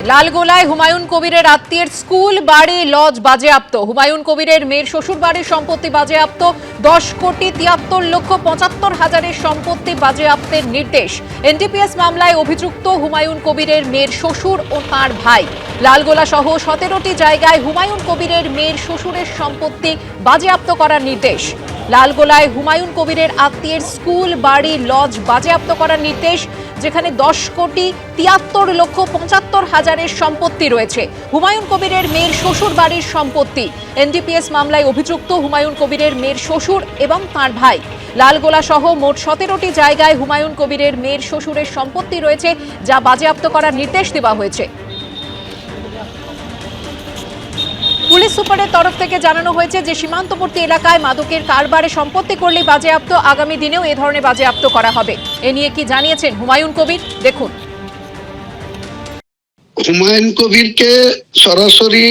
লালগোলায় হুমায়ুন কবিরের আত্মীয়ের স্কুল বাড়ি লজ বাজেয়াপ্ত। হুমায়ুন কবিরের মেয়ের শ্বশুর বাড়ির সম্পত্তি বাজেয়াপ্ত। 10,73,75,000 সম্পত্তি বাজেয়াপ্তের নির্দেশ। এনডিপিএস মামলায় অভিযুক্ত হুমায়ুন কবিরের মেয়ের শ্বশুর ও তাঁর ভাই। লালগোলা সহ 17টি জায়গায় হুমায়ুন কবিরের মেয়ের শ্বশুরের সম্পত্তি বাজেয়াপ্ত করার নির্দেশ। লালগোলায় হুমায়ুন কবিরের আত্মীয়ের স্কুল বাড়ি লজ বাজেয়াপ্ত করার নির্দেশ, যেখানে 10,73,75,000 সম্পত্তি রয়েছে। হুমায়ুন কবিরের মেয়ের শ্বশুর বাড়ির সম্পত্তি। এনডিপিএস মামলায় অভিযুক্ত হুমায়ুন কবিরের মেয়ের শ্বশুর এবং তাঁর ভাই। লালগোলা সহ মোট 17টি জায়গায় হুমায়ুন কবিরের মেয়ের শ্বশুরের সম্পত্তি রয়েছে, যা বাজেয়াপ্ত করার নির্দেশ দেওয়া হয়েছে। পুলিশ সুপারের তরফ থেকে জানানো হয়েছে যে সীমান্তবর্তী এলাকায় মাদকের কারবারে সম্পত্তি করলেই বাজেয়াপ্ত, আগামী দিনেও এ ধরনের বাজেয়াপ্ত করা হবে। এ নিয়ে কি জানিয়েছেন হুমায়ুন কবির, দেখুন। হুমায়ুন কবিরকে সরাসরি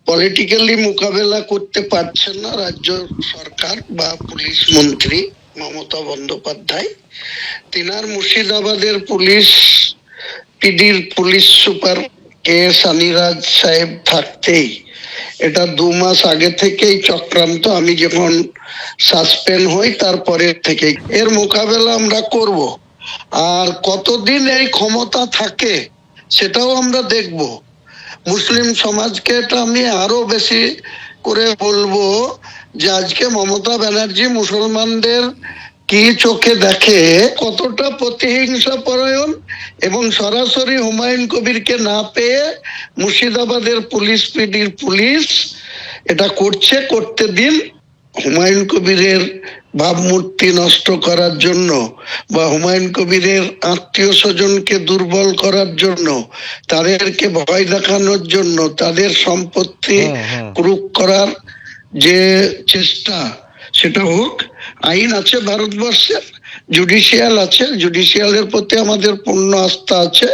পলিটিক্যালি মোকাবেলা করতে পারছেন না রাজ্য সরকার বা পুলিশ মন্ত্রী মমতা বন্দ্যোপাধ্যায়। তিনার মুর্শিদাবাদের পুলিশ পিডির পুলিশ সুপার কে সানিরাজ সাহেব থাকতেই এটা 2 মাস আগে থেকেই চক্রান্ত। আমি যখন সাসপেন্ড হই তারপরে থেকে এর মোকাবেলা আমরা করব। আর কতদিন এই ক্ষমতা থাকে সেটাও আমরা দেখব। মুসলিম সমাজকে এটা আমি আরো বেশি করে বলবো যে আজকে মমতা ব্যানার্জি মুসলমানদের কি চোখে দেখে, কতটা প্রতিহিংসা পরায়ণ, এবং সরাসরি হুমায়ুন কবিরকে না পেয়ে মুর্শিদাবাদের পুলিশ পিডির পুলিশ এটা করতে দিন। হুমায়ুন কবিরের ভাবমূর্তি নষ্ট করার জন্য বা হুমায়ুন কবিরের আত্মীয় স্বজনকে দুর্বল করার জন্য, তাদেরকে ভয় দেখানোর জন্য, তাদের সম্পত্তি ক্রুক করার যে চেষ্টা সেটা হোক। আইন আছে ভারতবর্ষের, জুডিশিয়াল আছে, জুডিশিয়ালের প্রতি আমাদের পূর্ণ আস্থা আছে।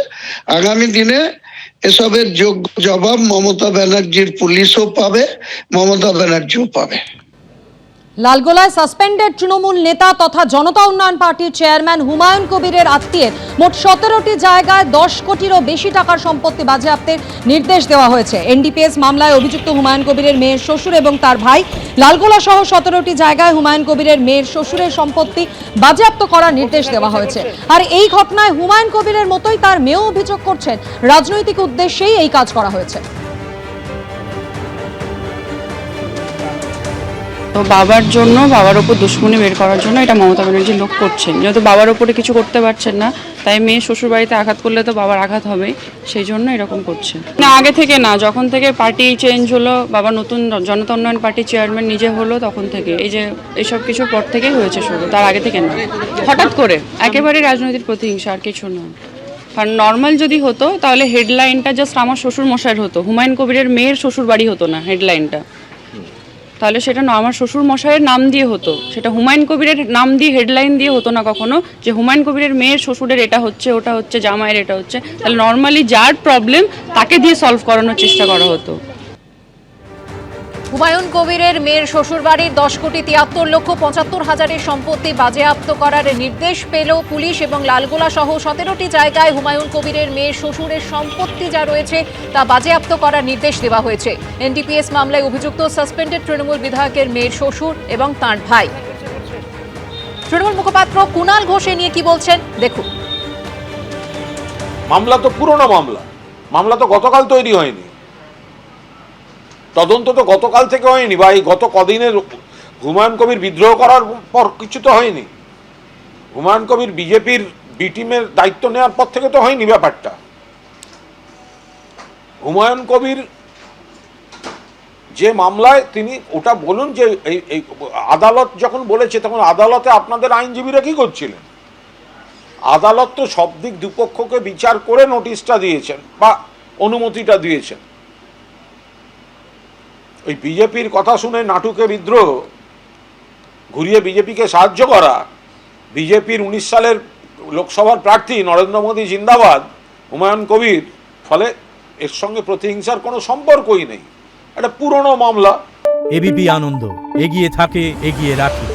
আগামী দিনে এসবের যোগ্য জবাব মমতা ব্যানার্জির পুলিশও পাবে, মমতা ব্যানার্জিও পাবে। লালগোলায় সাসপেন্ডেড তৃণমূল নেতা তথা জনতা উন্নয়ন পার্টির চেয়ারম্যান হুমায়ুন কবিরের আত্মীয়ের মোট 17টি জায়গায় 10 কোটিরও বেশি টাকার সম্পত্তি বাজেয়াপ্তের নির্দেশ দেওয়া হয়েছে। এনডিপিএস মামলায় অভিযুক্ত হুমায়ুন কবিরের মেয়ের শ্বশুর এবং তার ভাই। লালগোলা সহ 17টি জায়গায় হুমায়ুন কবিরের মেয়ের শ্বশুরের সম্পত্তি বাজেয়াপ্ত করার নির্দেশ দেওয়া হয়েছে। আর এই ঘটনায় হুমায়ুন কবিরের মতোই তার মেয়েও অভিযোগ করছেন রাজনৈতিক উদ্দেশ্যেই এই কাজ করা হয়েছে। তো বাবার জন্য, বাবার ওপর দুশ্মনী বের করার জন্য এটা মমতা ব্যানার্জি লোক করছেন। যেহেতু বাবার ওপরে কিছু করতে পারছেন না, তাই মেয়ে শ্বশুর বাড়িতে আঘাত করলে তো বাবার আঘাত হবেই, সেই জন্য এরকম করছে। না, আগে থেকে না, যখন থেকে পার্টি চেঞ্জ হলো, বাবা নতুন জনতা উন্নয়ন পার্টির চেয়ারম্যান নিজে হলো, তখন থেকে এই যে এইসব কিছুর পর থেকেই হয়েছে শুরু, তার আগে থেকে না। হঠাৎ করে একেবারেই রাজনৈতিক প্রতিহিংসা, আর কিছু নয়। কারণ নর্মাল যদি হতো তাহলে হেডলাইনটা জাস্ট আমার শ্বশুর মশাইয়ের হতো, হুমায়ুন কবিরের মেয়ের শ্বশুর বাড়ি হতো না হেডলাইনটা। তাহলে সেটা আমার শ্বশুর মশাইয়ের নাম দিয়ে হতো, সেটা হুমায়ুন কবিরের নাম দিয়ে হেডলাইন দিয়ে হতো না কখনো যে হুমায়ুন কবিরের মেয়ের শ্বশুরের এটা হচ্ছে, ওটা হচ্ছে, জামাইয়ের এটা হচ্ছে। তাহলে নর্মালি যার প্রবলেম তাকে দিয়ে সলভ করানোর চেষ্টা করা হতো। হুমায়ুন কবিরের মেয়ের শ্বশুর বাড়ির 10,73,75,000 সম্পত্তি বাজেয়াপ্ত করার নির্দেশ পেল পুলিশ, এবং লালগোলা সহ 17টি জায়গায় হুমায়ুন কবিরের মেয়ের শ্বশুরের সম্পত্তি যা রয়েছে তা বাজেয়াপ্ত করার নির্দেশ দেওয়া হয়েছে। এনডিপিএস মামলায় অভিযুক্ত সাসপেন্ডেড তৃণমূল বিধায়কের মেয়ের শ্বশুর এবং তাঁর ভাই। তৃণমূল মুখপাত্র কুণাল ঘোষ এ নিয়ে কি বলছেন, দেখুন। মামলা তো পুরনো মামলা তো গতকাল তৈরি হয়নি, তদন্ত তো গতকাল থেকে হয়নি, বা এই গত কদিনের হুমায়ুন কবির বিদ্রোহ করার পর কিছু তো হয়নি। হুমায়ুন কবির বিজেপির বি টিমের দায়িত্ব নেওয়ার পর থেকে তো হয়নি ব্যাপারটা। হুমায়ুন কবির যে মামলায় তিনি ওটা বলুন যে এই আদালত যখন বলেছে তখন আদালতে আপনাদের আইনজীবীরা কি করছিলেন? আদালত তো সব দিক দুপক্ষকে বিচার করে নোটিশটা দিয়েছেন বা অনুমতিটা দিয়েছেন। ওই বিজেপির কথা শুনে নাটুকে বিদ্রোহ ঘুরিয়ে বিজেপিকে সাহায্য করা, বিজেপির 19 সালের লোকসভার প্রার্থী নরেন্দ্র মোদী জিন্দাবাদ, হুমায়ুন কবির, ফলে এর সঙ্গে প্রতিহিংসার কোনো সম্পর্কই নেই, এটা পুরনো মামলা। এবিপি আনন্দ এগিয়ে থাকে, এগিয়ে রাখে।